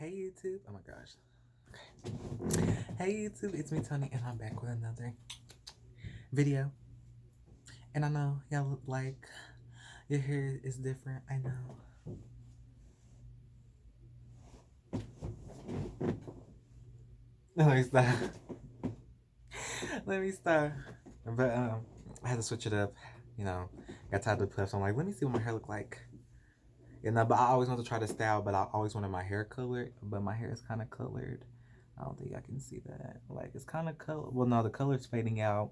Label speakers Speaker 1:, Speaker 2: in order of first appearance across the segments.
Speaker 1: Hey YouTube, oh my gosh. Okay. Hey YouTube, it's me Tony and I'm back with another video. And I know y'all look like your hair is different, I know. Let me stop. Let me stop. But I had to switch it up, you know, got tired of the clips. So I'm like, let me see what my hair look like. But I always want to try to style, but I always wanted my hair colored, but my hair is kind of colored. I don't think I can see that. Like, it's kind of color. Well, no, the color's fading out.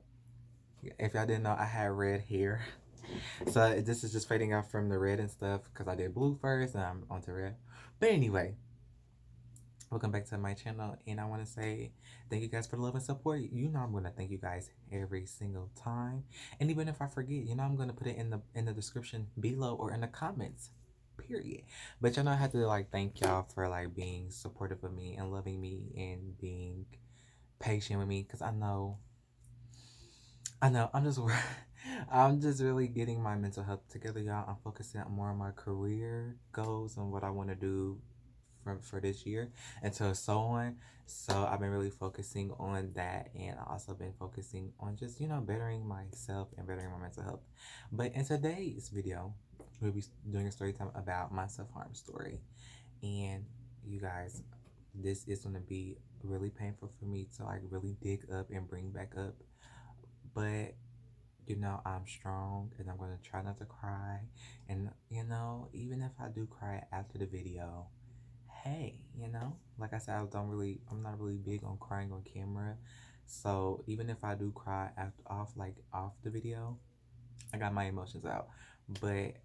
Speaker 1: If y'all didn't know, I had red hair. So this is just fading out from the red and stuff because I did blue first and I'm onto red. But anyway, welcome back to my channel and I want to say thank you guys for the love and support. You know I'm going to thank you guys every single time. And even if I forget, you know I'm going to put it in the description below or in the comments. Period. But y'all know I had to like thank y'all for like being supportive of me and loving me and being patient with me because I'm just really getting my mental health together, y'all. I'm focusing more on my career goals and what I want to do for this year and so on. So I've been really focusing on that, and I also been focusing on just bettering myself and bettering my mental health. But in today's video, we'll be doing a story time about my self-harm story, and you guys, this is going to be really painful for me to like really dig up and bring back up, but I'm strong and I'm going to try not to cry. And, even if I do cry after the video, hey, like I said, I'm not really big on crying on camera. So even if I do cry off the video, I got my emotions out. But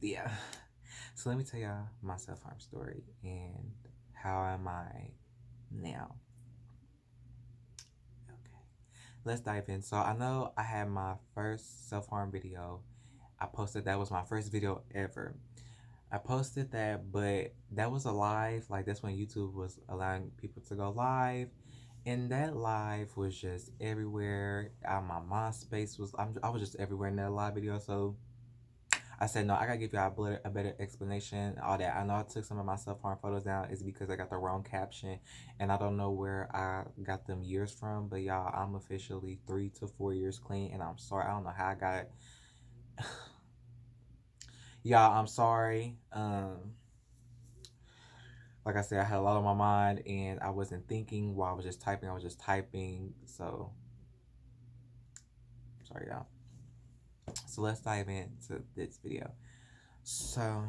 Speaker 1: yeah, so let me tell y'all my self-harm story and how am I now. Let's dive in. So I know I had my first self-harm video. I posted, that was my first video ever. I posted that, but that was a live. Like, that's when YouTube was allowing people to go live. And that live was just everywhere. My MySpace was, I was just everywhere in that live video. So I said, no, I gotta give you a better explanation, all that. I know I took some of my self-harm photos down is because I got the wrong caption, and I don't know where I got them years from, but y'all, I'm officially 3 to 4 years clean, and I'm sorry, I don't know how I got it. Y'all, I'm sorry. Like I said, I had a lot on my mind, and I wasn't thinking while I was just typing, so sorry, y'all. So let's dive into this video. So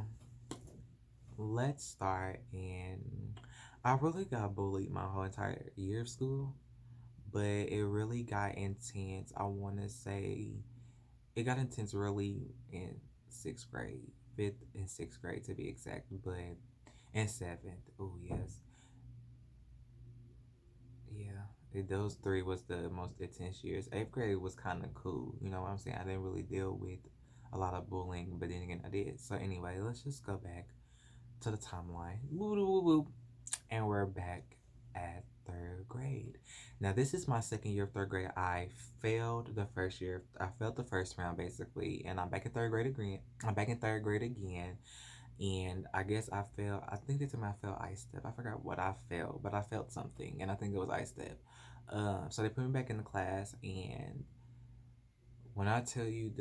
Speaker 1: let's start. And I really got bullied my whole entire year of school, but it really got intense. I want to say it got intense really in 6th grade, 5th and 6th grade to be exact, but in 7th, oh yes, yeah, those 3 was the most intense years. 8th grade was kind of cool, you know what I'm saying? I didn't really deal with a lot of bullying, but then again I did. So anyway, let's just go back to the timeline. And we're back at 3rd grade. Now this is my 2nd year of 3rd grade. I failed the first year. I failed the first round basically, and I'm back in 3rd grade again. And I guess I failed. I think they told me I failed ice step. I forgot what I failed, but I failed something, and I think it was ice step. So they put me back in the class, and when I tell you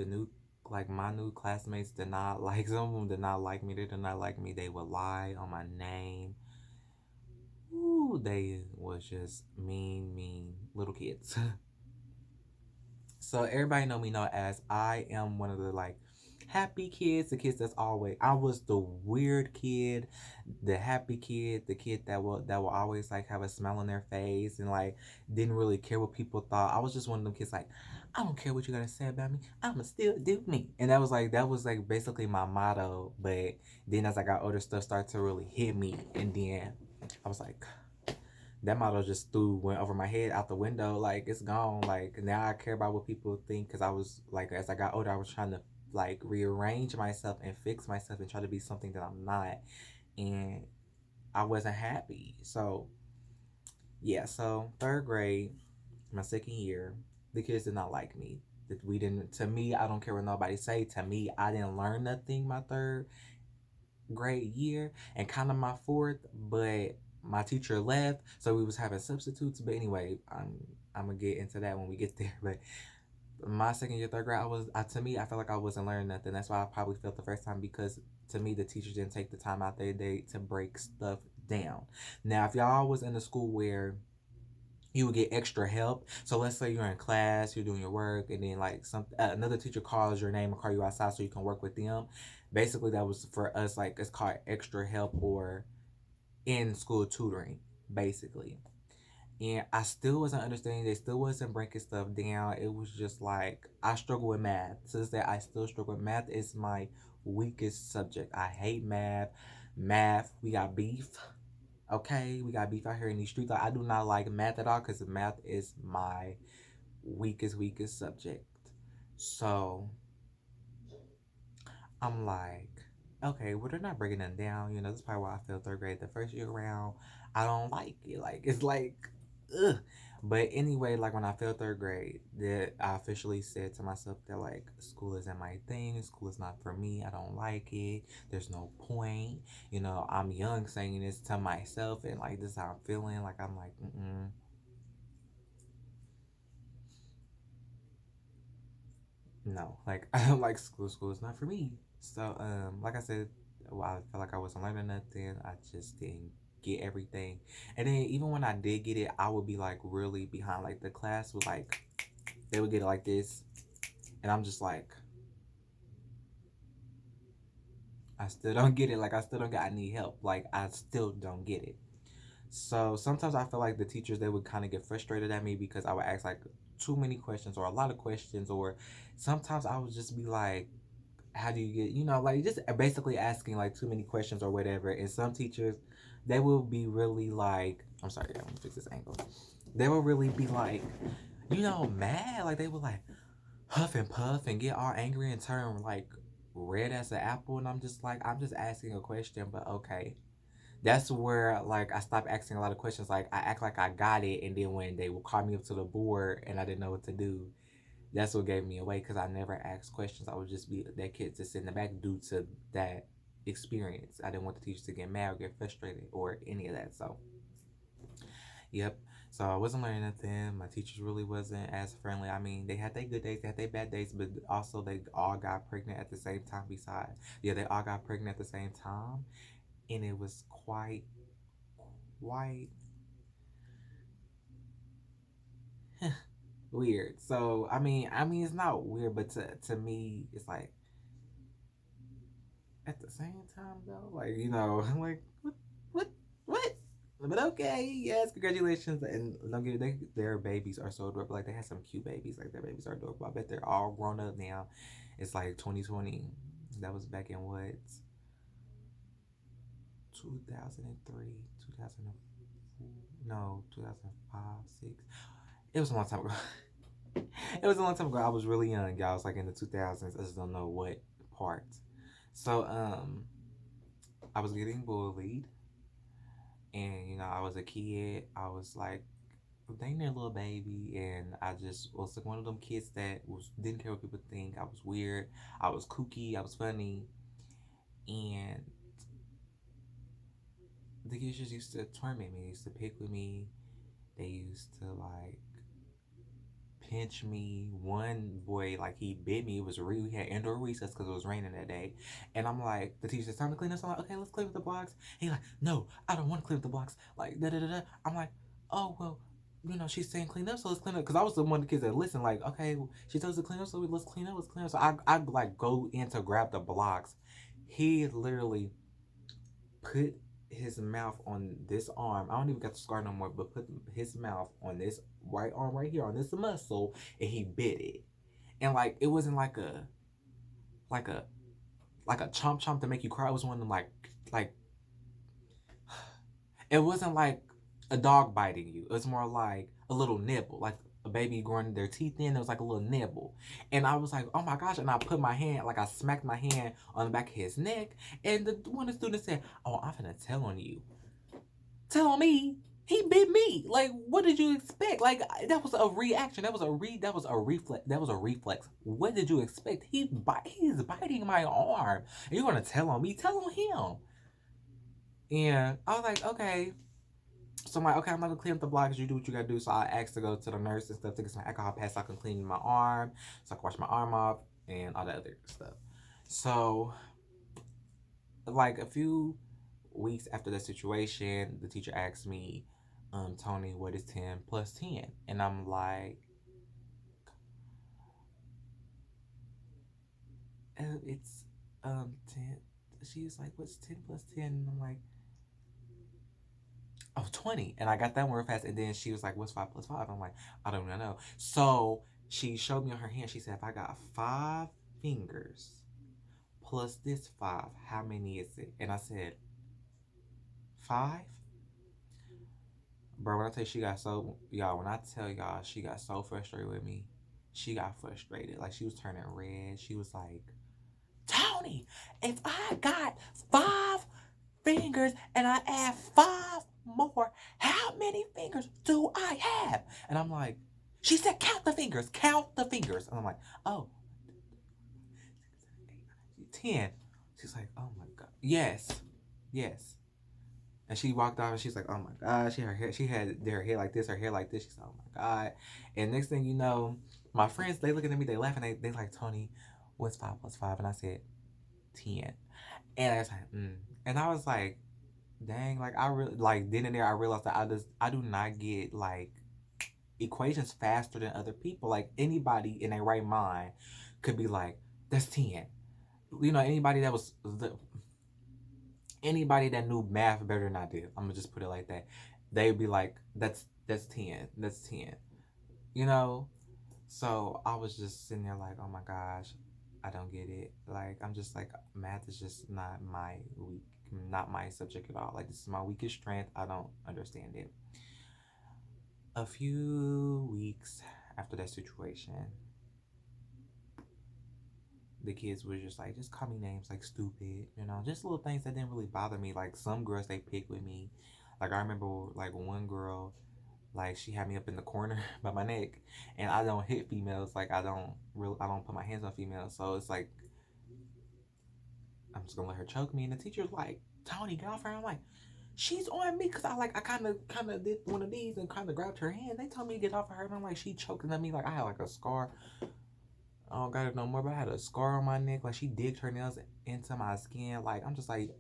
Speaker 1: my new classmates did not like, some of them did not like me. They did not like me. They would lie on my name. Ooh, they was just mean little kids. So everybody know as I am one of the like happy kids, the kids that's always, I was the weird kid, the happy kid, the kid that will always like have a smile on their face and like didn't really care what people thought. I was just one of them kids like, I don't care what you gotta say about me, I'ma still do me. And that was like basically my motto. But then as I got older, stuff started to really hit me, and then I was like, that motto just went over my head out the window. Like, it's gone. Like, now I care about what people think, because I was like, as I got older, I was trying to like rearrange myself and fix myself and try to be something that I'm not, and I wasn't happy. So yeah, so 3rd grade, my 2nd year, the kids did not like me. That we didn't, to me, I don't care what nobody say. To me, I didn't learn nothing my 3rd. grade year and kind of my fourth, but my teacher left, so we was having substitutes. But anyway, I'm gonna get into that when we get there. But my second year, third grade, to me, I felt like I wasn't learning nothing. That's why I probably felt the first time, because to me, the teachers didn't take the time out their day to break stuff down. Now, if y'all was in a school where you would get extra help. So let's say you're in class, you're doing your work, and then like another teacher calls your name and call you outside so you can work with them. Basically, that was for us, like it's called extra help or in school tutoring, basically. And I still wasn't understanding. They still wasn't breaking stuff down. It was just like I struggle with math. To this day, I still struggle with math. Is my weakest subject. I hate math. Math, we got beef. Okay, we got beef out here in these streets. Like, I do not like math at all because math is my weakest subject. So I'm like, okay, well they're not breaking them down. You know, that's probably why I failed third grade the first year around. I don't like it. Like it's like, ugh. But anyway, like when I failed third grade, that I officially said to myself that like school isn't my thing. School is not for me. I don't like it. There's no point. You know, I'm young saying this to myself, and like this is how I'm feeling. Like I'm like, no, like I don't like school. School is not for me. So, like I said, well, I felt like I wasn't learning nothing. I just didn't get everything. And then even when I did get it, I would be like really behind. Like the class would like they would get it like this, and I'm just like, I still don't get it. Like I still don't get. I need help. Like I still don't get it. So sometimes I feel like the teachers they would kind of get frustrated at me because I would ask like too many questions or a lot of questions, or sometimes I would just be like, how do you get, like just basically asking like too many questions or whatever. And some teachers they will be really like, I'm sorry, I'm gonna fix this angle. They will really be like, mad. Like they will like huff and puff and get all angry and turn like red as an apple. And I'm just like, I'm just asking a question, but okay. That's where like I stopped asking a lot of questions. Like I act like I got it, and then when they would call me up to the board and I didn't know what to do, that's what gave me away because I never asked questions. I would just be that kid to sit in the back due to that experience. I didn't want the teachers to get mad or get frustrated or any of that. So, yep. So I wasn't learning nothing. My teachers really wasn't as friendly. I mean, they had their good days, they had their bad days, but also they all got pregnant at the same time. Besides, yeah, they all got pregnant at the same time, and it was quite weird. So I mean, it's not weird, but to me, it's like at the same time though, like I'm like what, what? But okay, yes, congratulations, and don't get their babies are so adorable. Like they had some cute babies, like their babies are adorable. I bet they're all grown up now. It's like 2020. That was back in what 2003, 2004, no 2005, six. It was a long time ago. It was a long time ago. I was really young, y'all. I was like in the 2000s. I just don't know what part. So, I was getting bullied, and I was a kid. I was like dating a little baby, and I just was like one of them kids that didn't care what people think. I was weird. I was kooky. I was funny, and the kids just used to torment me. They used to pick with me. They used to like pinch me. One boy, like he bit me. It was real. We had indoor recess because it was raining that day. And I'm like, the teacher said, time to clean up. So I'm like, okay, let's clean up the blocks. He's like, no, I don't want to clean up the blocks. Like, da da da da. I'm like, oh, well, she's saying clean up, so let's clean up. Because I was the one of the kids that listened, like, okay, well, she tells us to clean up, so let's clean up, let's clean up. So I like go in to grab the blocks. He literally put his mouth on this arm. I don't even got the scar no more, but put his mouth on this right arm right here on this muscle, and he bit it. And like it wasn't like a like a chomp chomp to make you cry. It was one of them like it wasn't like a dog biting you. It was more like a little nibble, like a baby growing their teeth in. It was like a little nibble. And I was like, oh my gosh. And I put my hand, like I smacked my hand on the back of his neck. And one of the students said, oh, I'm finna tell on you. Tell on me. He bit me. Like, what did you expect? Like, that was a reaction. That was a reflex. That was a reflex. What did you expect? He's biting my arm. And you're gonna tell on me? Tell on him. And I was like, okay. So I'm like, okay, I'm not gonna clean up the block because you do what you gotta do. So I asked to go to the nurse and stuff to get some alcohol pads so I can clean my arm, so I can wash my arm off and all that other stuff. So, like a few weeks after the situation, the teacher asked me, Tony, what is 10 plus 10? And I'm like, it's 10. She's like, what's 10 plus 10? And I'm like, oh, 20. And I got that one real fast. And then she was like, what's 5 plus 5? I'm like, I don't even know. So she showed me on her hand. She said, if I got 5 fingers plus this 5, how many is it? And I said, 5? Bro, when I tell you she got so, y'all, when I tell y'all she got so frustrated with me, she got frustrated. Like, she was turning red. She was like, Tony, if I got 5 fingers and I add 5 more, how many fingers do I have? And I'm like, she said, count the fingers, count the fingers. And I'm like, oh, 10. She's like, oh my God. Yes, yes. And she walked off and she's like, oh my God. She had her hair like this, her hair like this. She's like, oh my God. And next thing you know, my friends, they looking at me, they laughing, they like, Tony, what's 5 plus 5? And I said, 10. And I was like, And I was like, dang, like I really like then and there I realized that I do not get like equations faster than other people. Like anybody in their right mind could be like, that's 10. You know, anybody that knew math better than I did, I'm gonna just put it like that. They'd be like, that's 10. That's 10. You know? So I was just sitting there like, oh my gosh, I don't get it. Like I'm just like, math is just not my subject at all. Like this is my weakest strength. I don't understand it. A few weeks after that situation, the kids were just like, just call me names like stupid, you know, just little things that didn't really bother me. Like some girls they pick with me. Like I remember like one girl, like she had me up in the corner by my neck, and I don't hit females. Like I don't put my hands on females. So it's like I'm just gonna let her choke me. And the teacher's like, Tony, get off her. I'm like, she's on me because I kind of did one of these and kind of grabbed her hand. They told me to get off of her, and I'm like, she choking at me like I had like a scar. I don't got it no more, but I had a scar on my neck. Like she digged her nails into my skin. Like I'm just like,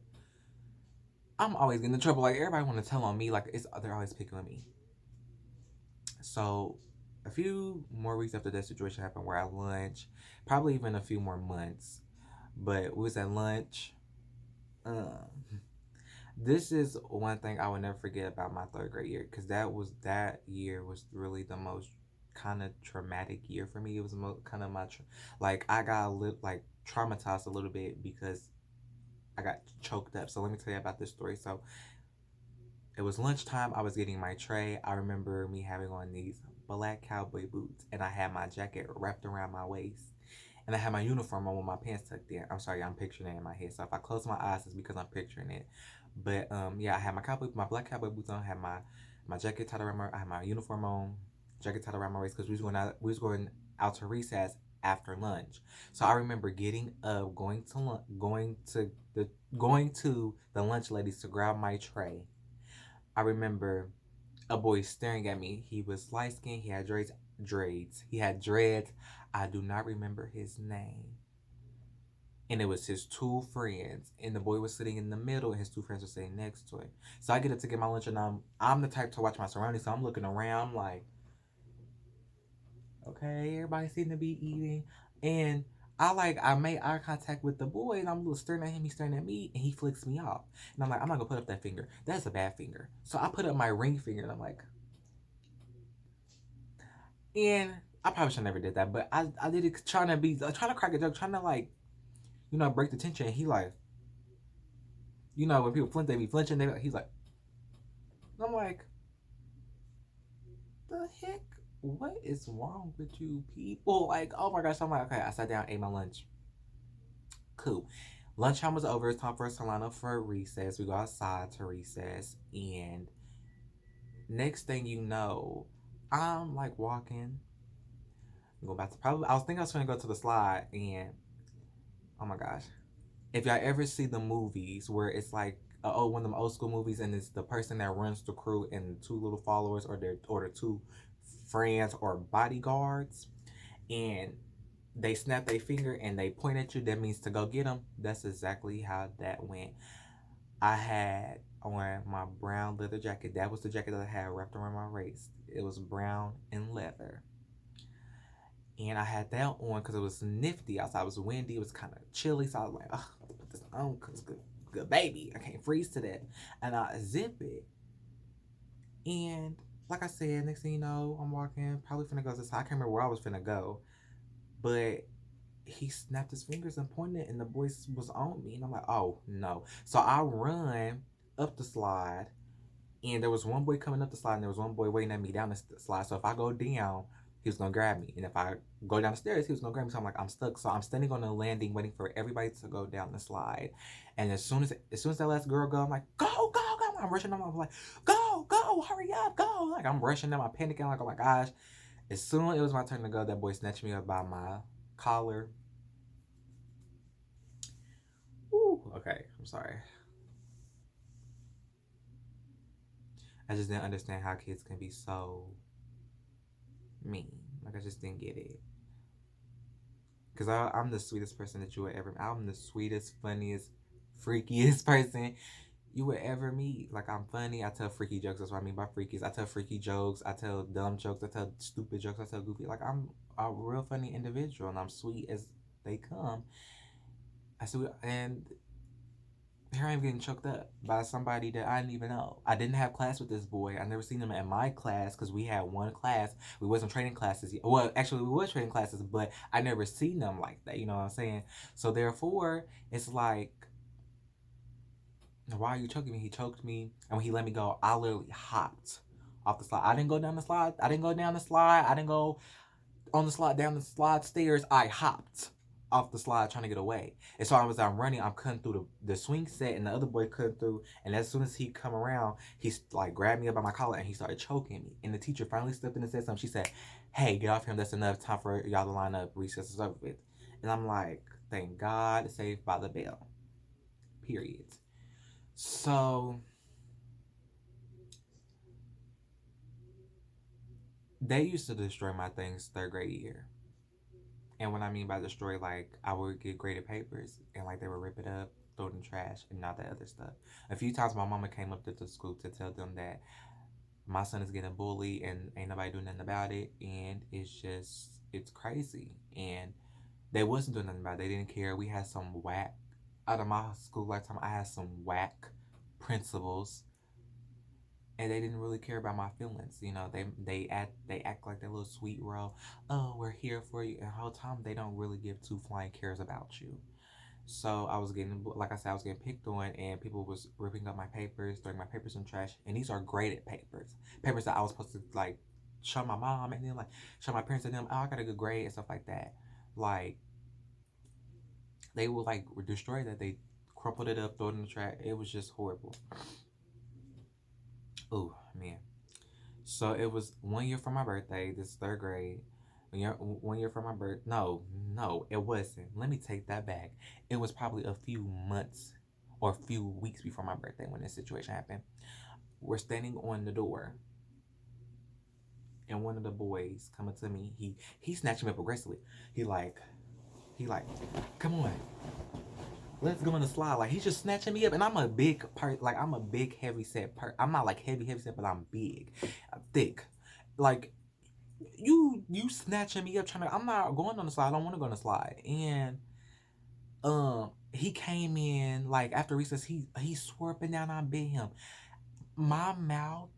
Speaker 1: I'm always getting in trouble. Like everybody want to tell on me. Like they're always picking on me. So a few more weeks after that situation happened, we're at lunch, probably even a few more months. But we was at lunch. This is one thing I will never forget about my 3rd grade year, because that year was really the most kind of traumatic year for me. It was kind of like I got like traumatized a little bit because I got choked up. So let me tell you about this story. So it was lunchtime. I was getting my tray. I remember me having on these black cowboy boots, and I had my jacket wrapped around my waist. And I had my uniform on with my pants tucked in. I'm sorry, I'm picturing it in my head. So if I close my eyes, it's because I'm picturing it. But yeah, I had my black cowboy boots on. I had my jacket tied around I had my uniform on, jacket tied around my waist because we was going out to recess after lunch. So I remember getting up, going to the lunch ladies to grab my tray. I remember a boy staring at me. He was light skinned. He had dreads. He had dreads. I do not remember his name. And it was his 2 friends. And the boy was sitting in the middle, and his 2 friends were sitting next to him. So I get up to get my lunch, and I'm the type to watch my surroundings. So I'm looking around, I'm like, okay, everybody seems to be eating. And I made eye contact with the boy, and I'm staring at him, he's staring at me, and he flicks me off. And I'm like, I'm not gonna put up that finger. That's a bad finger. So I put up my ring finger, and I'm like, and I probably should never did that, but I did it trying to crack a joke, trying to like, you know, break the tension. And he like, you know, when people flinch, they be flinching. He's like, I'm like, the heck? What is wrong with you people? Like, oh my gosh. I'm like, okay, I sat down, ate my lunch. Cool. Lunchtime was over. It's time for us to line up for recess. We go outside to recess, and Next thing you know, I'm like walking, go back to probably. I was thinking I was gonna go to the slide, and oh my gosh, if y'all ever see the movies where it's like one of them old school movies, and it's the person that runs the crew and two little followers or the two friends or bodyguards, and they snap their finger and they point at you, that means to go get them. That's exactly how that went. I had on my brown leather jacket. That was the jacket that I had wrapped around my waist. It was brown and leather. And I had that on because it was nifty outside. It was windy. It was kind of chilly. So I was like, oh, I'll put this on because good baby. I can't freeze to that. And I zip it. And like I said, next thing you know, I'm walking. Probably finna go to this. I can't remember where I was finna go. But he snapped his fingers and pointed, and the boy was on me. And I'm like, oh, no. So I run up the slide. And there was one boy coming up the slide, and there was one boy waiting at me down the slide. So if I go down, he was gonna grab me, and if I go down the stairs, he was gonna grab me. So I'm like, I'm stuck. So I'm standing on the landing, waiting for everybody to go down the slide. And as soon as that last girl go, I'm like, go, go, go! I'm rushing them. I'm like, go, go, hurry up, go! Like I'm rushing them. I'm panicking. Like, oh my gosh! As soon as it was my turn to go, that boy snatched me up by my collar. Ooh, okay, I'm sorry. I just didn't understand how kids can be so mean. Like I just didn't get it. Cause I'm the sweetest person that you would ever. I'm the sweetest, funniest, freakiest person you would ever meet. Like I'm funny. I tell freaky jokes. That's what I mean by freakies. I tell freaky jokes. I tell dumb jokes. I tell stupid jokes. I tell goofy. Like I'm a real funny individual, and I'm sweet as they come. I sweet, and here I am getting choked up by somebody that I didn't even know. I didn't have class with this boy. I never seen him in my class because we had one class. We wasn't training classes yet. Well, actually, we was training classes, but I never seen them like that. You know what I'm saying? So therefore, it's like, why are you choking me? He choked me, and when he let me go, I literally hopped off the slide. I didn't go down the slide. I didn't go down the slide. I didn't go on the slide down the slide stairs. I hopped off the slide trying to get away. And so I'm running, I'm cutting through the swing set, and the other boy cut through, and as soon as he come around, he like grabbed me up by my collar and he started choking me. And the teacher finally stepped in and said something. She said, hey, get off him, that's enough, time for y'all to line up, recess is over with. And I'm like, thank God, saved by the bell. Period. So they used to destroy my things third grade year. And what I mean by destroy, like I would get graded papers and like they would rip it up, throw it in the trash, and all that other stuff. A few times my mama came up to the school to tell them that my son is getting bullied and ain't nobody doing nothing about it, and it's crazy. And they wasn't doing nothing about it. They didn't care. We had some whack out of my school lifetime. I had some whack principals, and they didn't really care about my feelings. You know, they act like that little sweet role. Oh, we're here for you. And the whole time they don't really give two flying cares about you. So I was getting, like I said, I was getting picked on, and people was ripping up my papers, throwing my papers in trash. And these are graded papers that I was supposed to like show my mom and then like show my parents and them. Oh, I got a good grade and stuff like that. Like they would like destroy that. They crumpled it up, throw it in the trash. It was just horrible. Oh man. So it was 1 year for my birthday. This is third grade. 1 year for my birth. No, no, it wasn't. Let me take that back. It was probably a few months or a few weeks before my birthday when this situation happened. We're standing on the door, and one of the boys coming to me. He snatched me up aggressively. He like, come on, let's go on the slide. Like he's just snatching me up, and I'm a big part. Like I'm a big heavy set part. I'm not like heavy set, but I'm big, I'm thick. Like you snatching me up trying to. I'm not going on the slide. I don't want to go on the slide. And he came in like after recess. He swore up and down I bit him. My mouth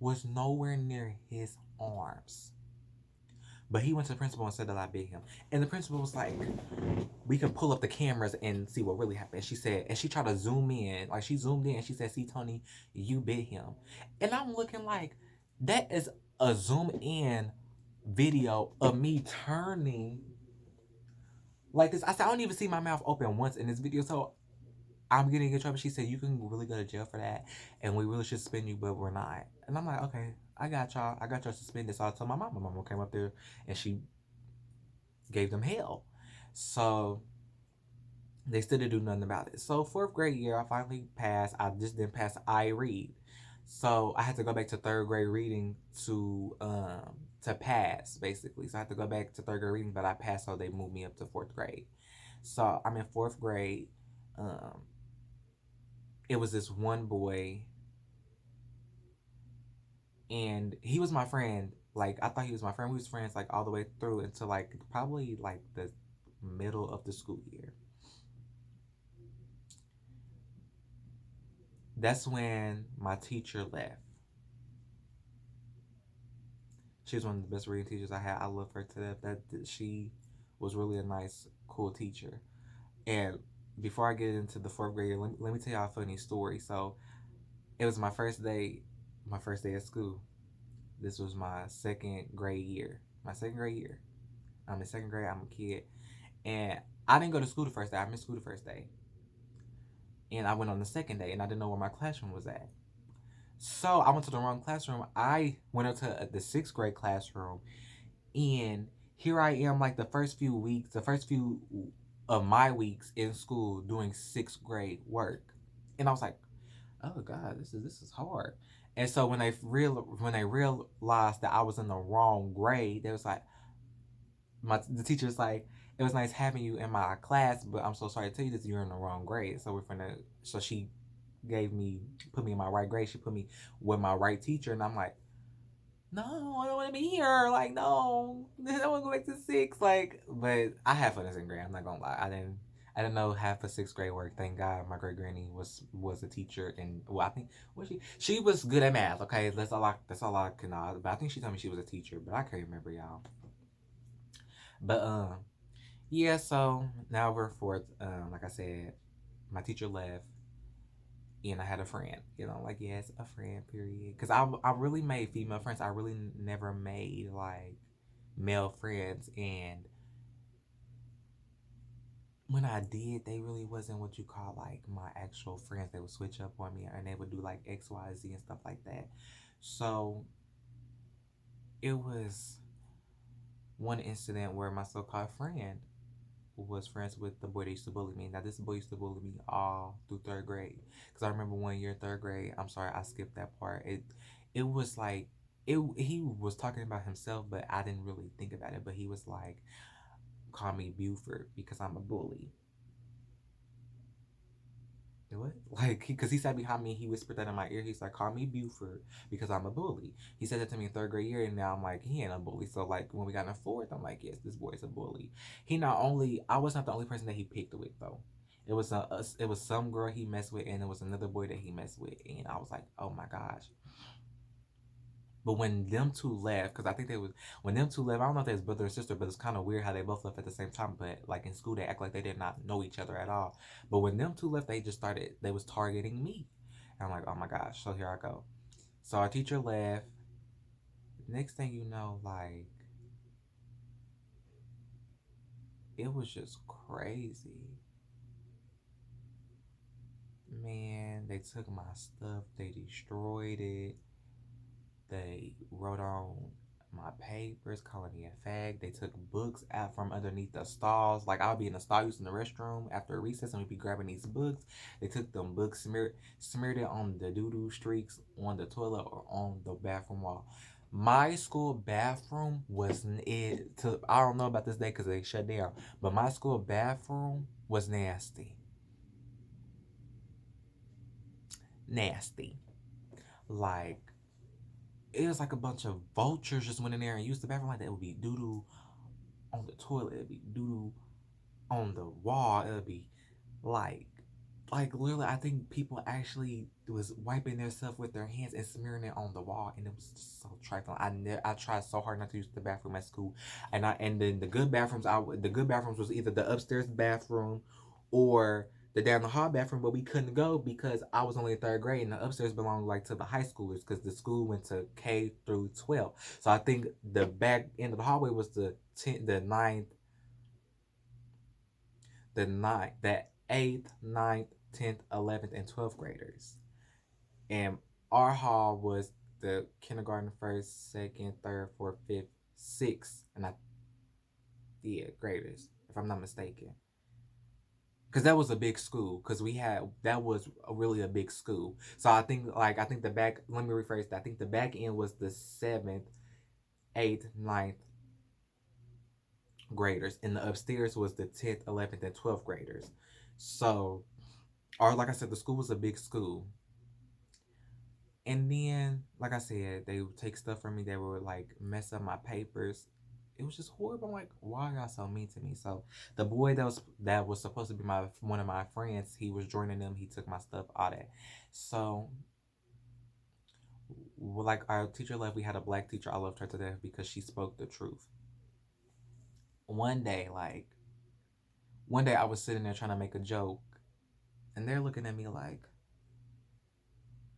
Speaker 1: was nowhere near his arms. But he went to the principal and said that I bit him. And the principal was like, we can pull up the cameras and see what really happened. She said, and she tried to zoom in. Like she zoomed in and she said, see, Tony, you bit him. And I'm looking like, that is a zoom in video of me turning like this. I said, I don't even see my mouth open once in this video. So I'm getting in trouble. She said, you can really go to jail for that, and we really should suspend you, but we're not. And I'm like, okay, I got y'all. I got y'all suspended. So I told my mom. My mom came up there, and she gave them hell. So they still didn't do nothing about it. So fourth grade year, I finally passed. I just didn't pass I read. So I had to go back to third grade reading to pass, basically. So I had to go back to third grade reading, but I passed, so they moved me up to fourth grade. So I'm in fourth grade. Um, it was this one boy, and he was my friend. Like, I thought he was my friend. We was friends like all the way through until like probably like the middle of the school year. That's when my teacher left. She was one of the best reading teachers I had. I love her to death. That she was really a nice, cool teacher. And before I get into the fourth grade, let me tell y'all a funny story. So it was my first day at school. This was my second grade year. My second grade year. I'm in second grade. I'm a kid, and I didn't go to school the first day. I missed school the first day, and I went on the second day, and I didn't know where my classroom was at. So I went to the wrong classroom. I went up to the sixth grade classroom, and here I am, like the first few of my weeks in school doing sixth grade work, and I was like, "Oh God, this is hard." And so when they realized that I was in the wrong grade, they was like, the teacher's like, "It was nice having you in my class, but I'm so sorry to tell you this, you're in the wrong grade." So she put me in my right grade. She put me with my right teacher, and I'm like, no, I don't want to be here. Like, no, I don't want to go back to six. Like, but I had fun in second grade. I'm not gonna lie. I didn't know half of sixth grade work. Thank God, my great granny was a teacher, and well, I think was she was good at math. Okay, that's all I can. But I think she told me she was a teacher, but I can't remember y'all. But yeah. So now we're fourth. Like I said, my teacher left, and I had a friend. Like, yes, a friend. Period. Because I really made female friends. I really never made like male friends, and when I did, they really wasn't what you call like my actual friends. They would switch up on me, and they would do like X, Y, Z, and stuff like that. So it was one incident where my so-called friend was friends with the boy that used to bully me. Now, this boy used to bully me all through third grade. Because I remember one year, third grade. I'm sorry, I skipped that part. It was like he was talking about himself, but I didn't really think about it. But he was like, "Call me Buford because I'm a bully." What? Like, because he sat behind me, he whispered that in my ear. He's like, "Call me Buford because I'm a bully." He said that to me in third grade year, and now I'm like, he ain't a bully. So, like, when we got in fourth, I'm like, yes, this boy's a bully. I was not the only person that he picked with, though. It was some girl he messed with, and it was another boy that he messed with. And I was like, oh my gosh. But when them two left, because I think when them two left, I don't know if they was brother or sister, but it's kind of weird how they both left at the same time. But like in school, they act like they did not know each other at all. But when them two left, they was targeting me. And I'm like, oh my gosh. So here I go. So our teacher left. Next thing you know, like, it was just crazy. Man, they took my stuff, they destroyed it. They wrote on my papers, calling me a fag. They took books out from underneath the stalls. Like, I'll be in the stall using the restroom after recess, and we'd be grabbing these books. They took them books, smeared it on the doo-doo streaks on the toilet or on the bathroom wall. My school bathroom was it. I don't know about this day because they shut down, but my school bathroom was nasty, nasty. Like, it was like a bunch of vultures just went in there and used the bathroom. Like, that would be doo doo on the toilet, it'd be doo doo on the wall, it'd be like literally, I think people actually was wiping their stuff with their hands and smearing it on the wall, and it was just so trifling. I tried so hard not to use the bathroom at school, and then the good bathrooms was either the upstairs bathroom or the down the hall bathroom, but we couldn't go because I was only in third grade, and the upstairs belonged like to the high schoolers because the school went to K through 12. So I think the back end of the hallway was the ninth, the eighth, ninth, 10th, 11th, and 12th graders. And our hall was the kindergarten, first, second, third, fourth, fifth, sixth, and graders, if I'm not mistaken. Because that was a big school. Because that was really a big school. So I think the back. Let me rephrase that. I think the back end was the 7th, 8th, 9th graders, and the upstairs was the 10th, 11th, and 12th graders. So, or like I said, the school was a big school. And then, like I said, they would take stuff from me. They would like mess up my papers. It was just horrible. I'm like, why are y'all so mean to me? So the boy that was supposed to be one of my friends, he was joining them. He took my stuff, all that. So, like our teacher left, we had a black teacher. I loved her to death because she spoke the truth. One day, I was sitting there trying to make a joke, and they're looking at me like,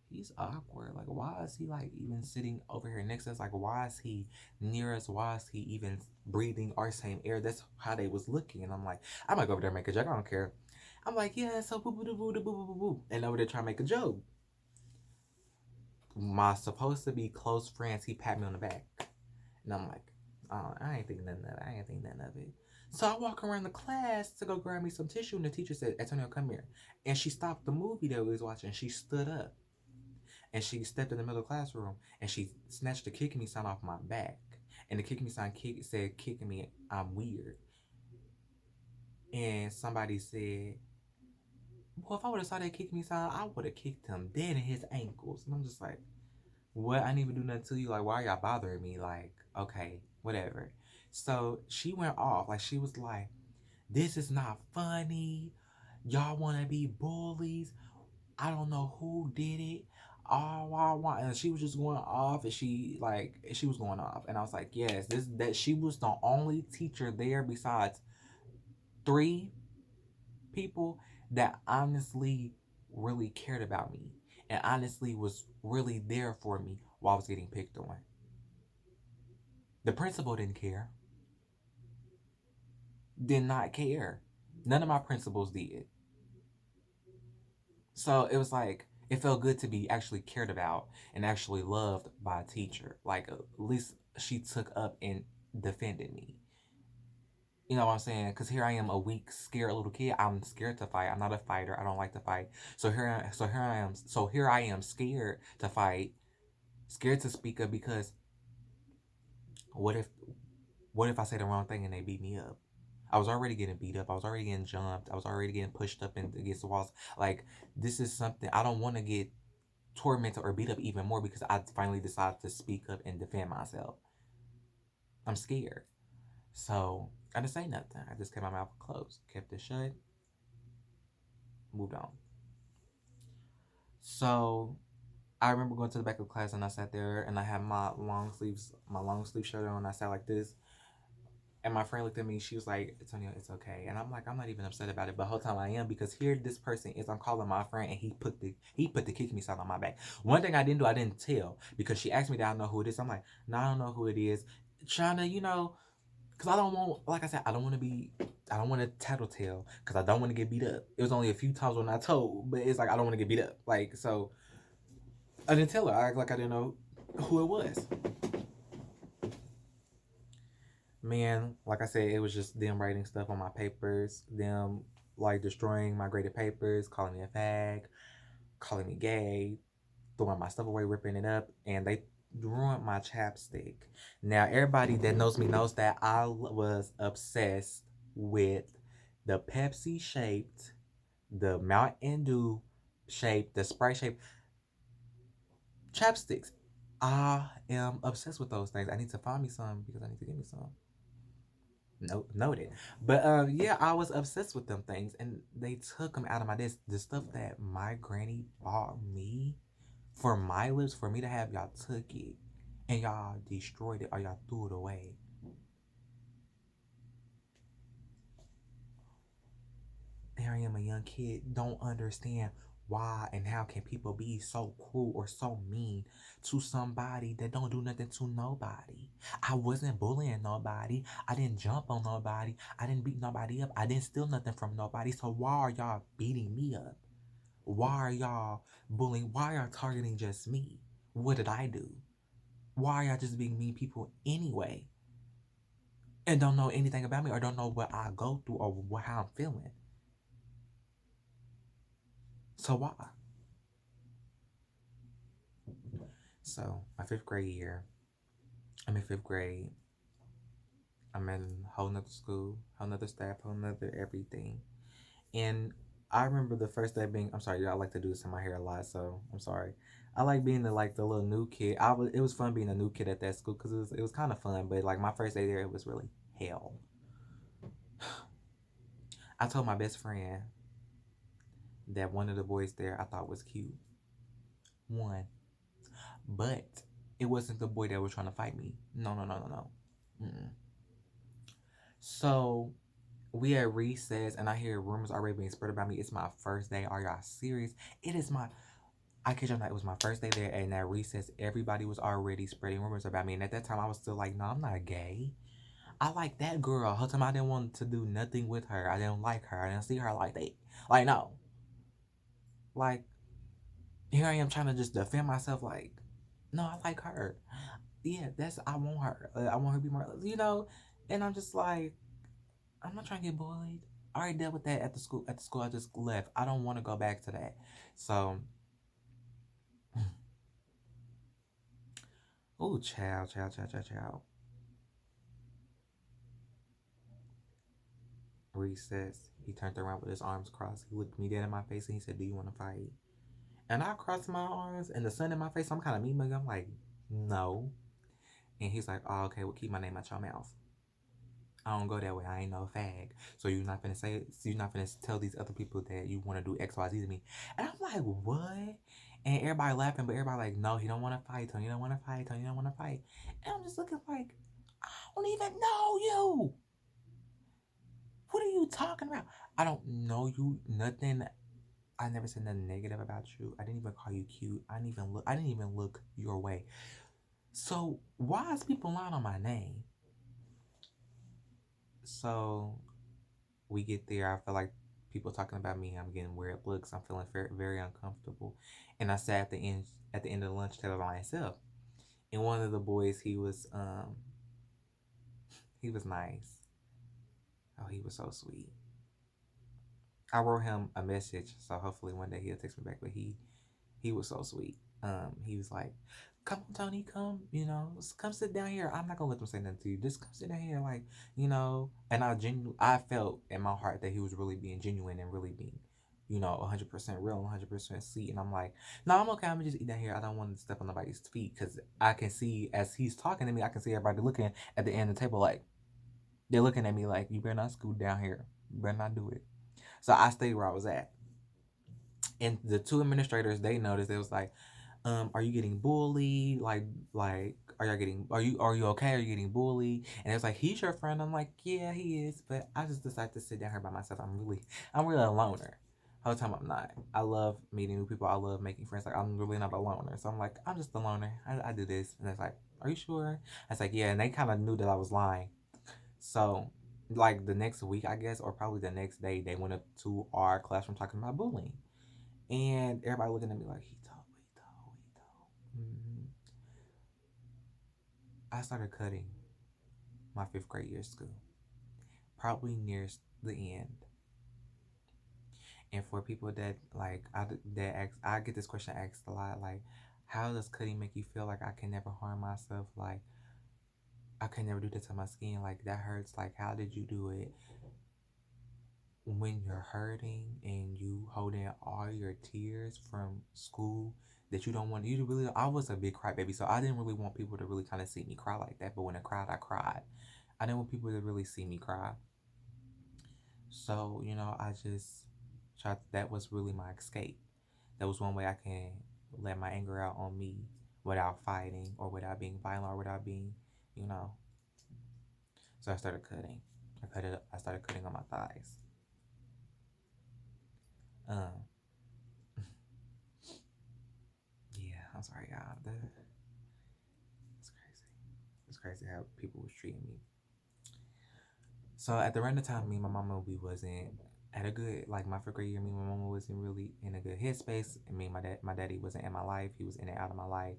Speaker 1: he's awkward. Like, why is he like even sitting over here next to us? Like, why is he near us? Why is he even breathing our same air? That's how they was looking. And I'm like, I might go over there and make a joke. I don't care. I'm like, yeah, so boo boo boo boo boo boo boo. And over there trying to make a joke. My supposed to be close friends, he pat me on the back. And I'm like, oh, I ain't thinking nothing of it. I ain't thinking nothing of it. So I walk around the class to go grab me some tissue, and the teacher said, Antonio, come here. And she stopped the movie that we was watching. She stood up. And she stepped in the middle of the classroom and she snatched the kick me sign off my back. And the kick me sign said, kicking me, I'm weird. And somebody said, well, if I would have saw that kick me sign, I would have kicked him dead in his ankles. And I'm just like, what? I didn't even do nothing to you. Like, why are y'all bothering me? Like, okay, whatever. So she went off. Like, she was like, this is not funny. Y'all want to be bullies. I don't know who did it. Oh, and she was just going off, and she was going off, and I was like, yes, that she was the only teacher there besides 3 people that honestly really cared about me and honestly was really there for me while I was getting picked on. The principal didn't care. Did not care. None of my principals did. So it was like, it felt good to be actually cared about and actually loved by a teacher. Like, at least she took up and defended me. You know what I'm saying? Because here I am, a weak, scared little kid. I'm scared to fight. I'm not a fighter. I don't like to fight. So here I am, scared to fight, scared to speak up because what if, I say the wrong thing and they beat me up? I was already getting beat up. I was already getting jumped. I was already getting pushed up against the walls. Like, this is something I don't want to get tormented or beat up even more because I finally decided to speak up and defend myself. I'm scared. So I didn't say nothing. I just kept my mouth closed, kept it shut, moved on. So I remember going to the back of class and I sat there and I had my long sleeve shirt on. I sat like this. And my friend looked at me. She was like, Antonio, it's okay. And I'm like, I'm not even upset about it. But the whole time I am, because here this person is. I'm calling my friend, and he put the kick me sign on my back. One thing I didn't do, I didn't tell, because she asked me that I know who it is. I'm like, no, I don't know who it is. Trying to, because I don't want, like I said, I don't want to tattletale, because I don't want to get beat up. It was only a few times when I told, but it's like I don't want to get beat up. Like, so I didn't tell her. I act like I didn't know who it was. Man, like I said, it was just them writing stuff on my papers, them like destroying my graded papers, calling me a fag, calling me gay, throwing my stuff away, ripping it up, and they ruined my chapstick. Now, everybody that knows me knows that I was obsessed with the Pepsi shaped, the Mountain Dew shaped, the Sprite shaped chapsticks. I am obsessed with those things. I need to find me some because I need to get me some. Noted. But yeah, I was obsessed with them things, and they took them out of my desk. The stuff that my granny bought me for my lips, for me to have, y'all took it and y'all destroyed it or y'all threw it away. Here I am, a young kid, don't understand why and how can people be so cruel or so mean to somebody that don't do nothing to nobody. I wasn't bullying nobody. I didn't jump on nobody. I didn't beat nobody up. I didn't steal nothing from nobody. So why are y'all beating me up? Why are y'all bullying? Why are y'all targeting just me? What did I do? Why are y'all just being mean people anyway? And don't know anything about me or don't know what I go through or how I'm feeling. So why? So my fifth grade year, I'm in fifth grade. I'm in a whole nother school, whole nother staff, whole nother everything. And I remember the first day being, I'm sorry, I like to do this in my hair a lot, so I'm sorry. I like being the little new kid. It was fun being a new kid at that school because it was kind of fun, but like my first day there, it was really hell. I told my best friend that one of the boys there I thought was cute. One. But it wasn't the boy that was trying to fight me. No, no, no, no, no. Mm-mm. So we at recess and I hear rumors already being spread about me. It's my first day. Are y'all serious? It is my I kid you not, it was my first day there, and at recess, everybody was already spreading rumors about me. And at that time, I was still like, no, I'm not gay. I like that girl. Whole time I didn't want to do nothing with her. I didn't like her. I didn't see her like that. Like, no. Like, here I am trying to just defend myself. Like, no, I like her. Yeah, I want her. I want her to be more. And I'm just like, I'm not trying to get bullied. I already dealt with that at the school. At the school, I just left. I don't want to go back to that. So, oh, child, child, child, child, child. Recess. He turned around with his arms crossed. He looked me dead in my face and he said, "Do you want to fight?" And I crossed my arms and the sun in my face. I'm kind of mean, I'm like, "No." And he's like, "Oh, okay. Well, keep my name out your mouth. I don't go that way. I ain't no fag. So you're not gonna say. So you're not gonna tell these other people that you want to do X, Y, Z to me." And I'm like, "What?" And everybody laughing, but everybody like, "No, he don't want to fight. Tony don't want to fight. Tony don't want to fight." And I'm just looking like, I don't even know you. What are you talking about? I don't know you. Nothing. I never said nothing negative about you. I didn't even call you cute. I didn't even look your way. So why is people lying on my name? So we get there. I feel like people talking about me. I'm getting weird looks. I'm feeling very, very uncomfortable. And I sat at the end of the lunch table by myself. And one of the boys, he was nice. Oh, he was so sweet. I wrote him a message, so hopefully one day he'll text me back. But he was so sweet. He was like, "Come on, Tony, come, come sit down here. I'm not gonna let them say nothing to you. Just come sit down here, like." And I felt in my heart that he was really being genuine and really being, 100% real, 100% sweet. And I'm like, "No, I'm okay. I'm gonna just eat down here. I don't want to step on nobody's feet because I can see as he's talking to me, I can see everybody looking at the end of the table like they're looking at me like, you better not scoot down here. You better not do it." So I stayed where I was at. And the two administrators, they noticed. They was like, "Are you getting bullied? Like, are you okay? Are you getting bullied?" And it was like, "He's your friend." I'm like, "Yeah, he is," but I just decided to sit down here by myself. I'm really a loner. Whole time I'm not. I love meeting new people. I love making friends. Like, I'm really not a loner. So I'm like, I'm just a loner. I do this, and it's like, "Are you sure?" I was like, "Yeah," and they kind of knew that I was lying. So, like the next week, I guess, or probably the next day, they went up to our classroom talking about bullying. And everybody looking at me like, he told, he told, he told. I started cutting my fifth grade year of school, probably near the end. And for people that like, I get this question asked a lot, like, how does cutting make you feel? Like, I can never harm myself. Like, I can never do that to my skin. Like, that hurts. Like, how did you do it? When you're hurting and you holding all your tears from school that you don't want you to really, I was a big crybaby, so I didn't really want people to really kind of see me cry like that. But when I cried, I cried. I didn't want people to really see me cry. So, I just tried. That was really my escape. That was one way I can let my anger out on me without fighting or without being violent or without being, you know. So I started cutting. I started cutting on my thighs. Um, yeah, I'm sorry, y'all. It's crazy. It's crazy how people was treating me. So at the random time, me and my mama, we wasn't. at a good, like my fifth grade year, me and my mama wasn't really in a good headspace. And me and my daddy wasn't in my life. He was in and out of my life,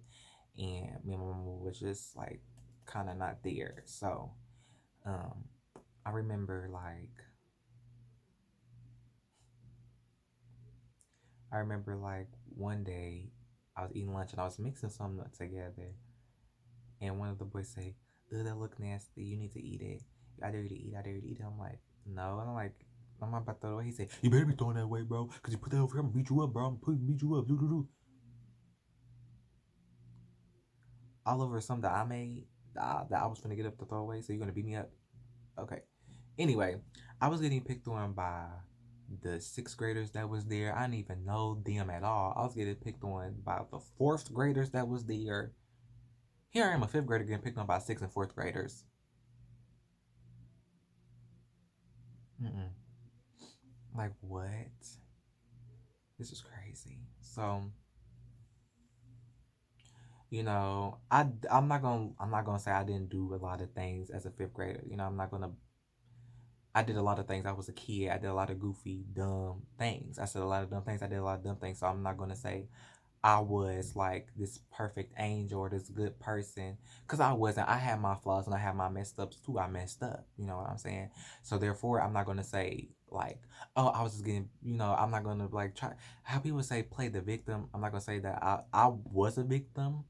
Speaker 1: and me and my mama was just like kind of not there. So, um, I remember like one day I was eating lunch and I was mixing something together, and one of the boys say, "Ugh, that look nasty. You need to eat it. I dare you to eat. I dare you to eat it." I'm like, "No." And I'm like, "I'm not about to throw it away." He said, "You better be throwing that away, bro. Cause you put that over here, I'm gonna beat you up, bro. Beat you up. Do do do." All over something that I made that I was gonna get up to throw away. So you're gonna beat me up? Okay. Anyway, I was getting picked on by the sixth graders that was there. I didn't even know them at all. I was getting picked on by the fourth graders that was there. Here I am, a fifth grader, getting picked on by sixth and fourth graders. Mm-mm. Like what? This is crazy. So I'm not gonna say I didn't do a lot of things as a fifth grader. I'm not gonna. I did a lot of things. I was a kid. I did a lot of goofy, dumb things. I said a lot of dumb things. I did a lot of dumb things. So I'm not gonna say I was like this perfect angel or this good person, because I wasn't. I had my flaws and I had my messed ups too. I messed up. You know what I'm saying? So therefore, I'm not gonna say like, oh, I was just getting. I'm not gonna like try how people say play the victim. I'm not gonna say that I was a victim.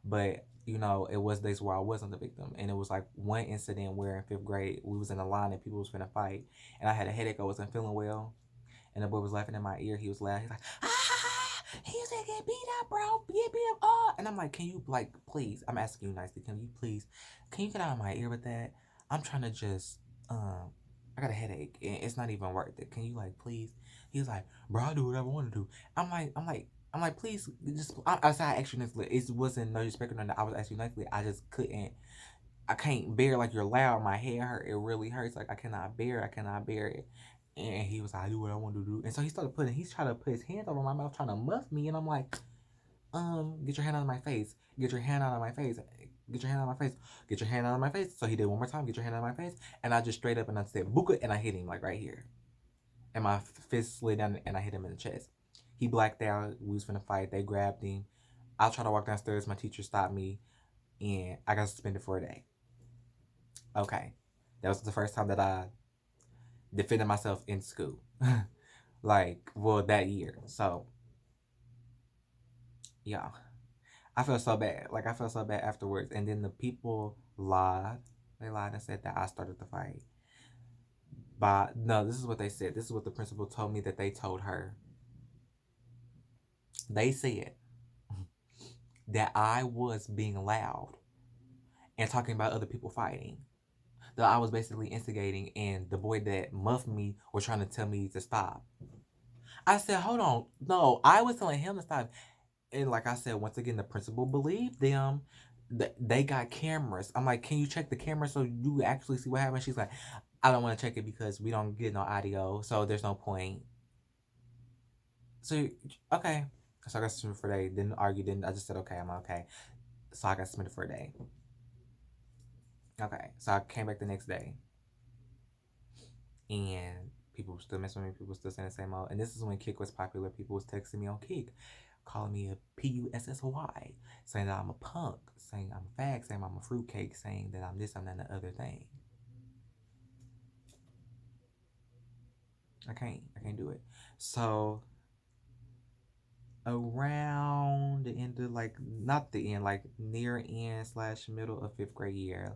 Speaker 1: But it was days where I wasn't the victim, and it was like one incident where in fifth grade we was in a line and people was finna fight, and I had a headache. I wasn't feeling well, and the boy was laughing in my ear. He was laughing. He's like, ah, he's gonna get beat up, bro. Get beat up. And I'm like, can you, like, please? I'm asking you nicely. Can you get out of my ear with that? I'm trying to just, I got a headache, and it's not even worth it. Can you, like, please? He's like, bro, I'll do whatever I want to do. I'm like, please, just, I said I asked you nicely. It wasn't no disrespect or nothing. I was asking you nicely. I just couldn't. I can't bear, like, you're loud. My head hurt. It really hurts. Like, I cannot bear it. I cannot bear it. And he was like, I do what I want to do. And so he's trying to put his hands over my mouth, trying to muff me. And I'm like, get your hand out of my face. Get your hand out of my face. Get your hand out of my face. Get your hand out of my face. So he did one more time, get your hand out of my face. And I just straight up and I said, Buka, and I hit him, like, right here. And my fist slid down and I hit him in the chest. He blacked out. We was finna fight. They grabbed him. I tried to walk downstairs. My teacher stopped me. And I got suspended for a day. Okay. That was the first time that I defended myself in school. Like, well, that year. So, yeah. I felt so bad. Like, I felt so bad afterwards. And then the people lied. They lied and said that I started the fight. But no, this is what they said. This is what the principal told me that they told her. They said that I was being loud and talking about other people fighting. That I was basically instigating, and the boy that muffed me was trying to tell me to stop. I said, hold on. No, I was telling him to stop. And like I said, once again, the principal believed them. They got cameras. I'm like, can you check the camera so you actually see what happened? She's like, I don't want to check it because we don't get no audio, so there's no point. So, okay. So I got suspended for a day. Didn't argue, didn't. I just said, okay, I'm okay. So I got suspended for a day. Okay. So I came back the next day. And people were still messing with me. People were still saying the same old. And this is when Kick was popular. People was texting me on Kick, calling me a PUSSY, saying that I'm a punk, saying I'm a fag, saying I'm a fruitcake, saying that I'm this, I'm that, and the other thing. I can't do it. So around the end of, like, not the end, like near end slash middle of fifth grade year, I